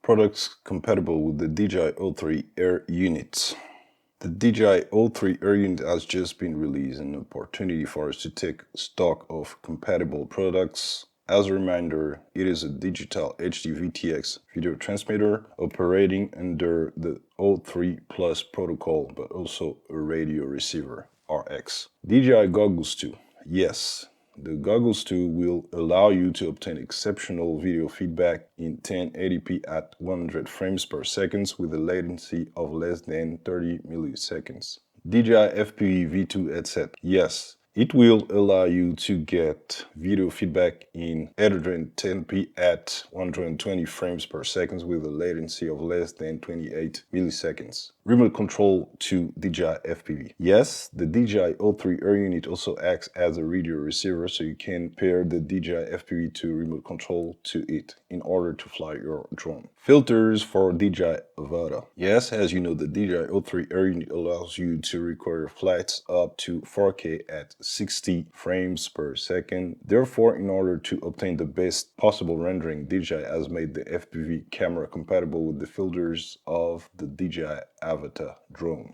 Products compatible with the DJI O3 Air Unit. The DJI O3 Air Unit has just been released, an opportunity for us to take stock of compatible products. As a reminder, it is a digital HD VTX video transmitter operating under the O3 Plus protocol, but also a radio receiver, RX. DJI Goggles 2. Yes, the Goggles 2 will allow you to obtain exceptional video feedback in 1080p at 100 frames per second with a latency of less than 30 milliseconds. DJI FPV V2 headset. Yes, it will allow you to get video feedback in 810p at 120 frames per second with a latency of less than 28 milliseconds. Remote control to DJI FPV. Yes, the DJI O3 Air Unit also acts as a radio receiver, so you can pair the DJI FPV 2 remote control to it in order to fly your drone. Filters for DJI Avata. Yes, as you know, the DJI O3 Air Unit allows you to record your flights up to 4K at 60 frames per second. Therefore, in order to obtain the best possible rendering, DJI has made the FPV camera compatible with the filters of the DJI Avata drone.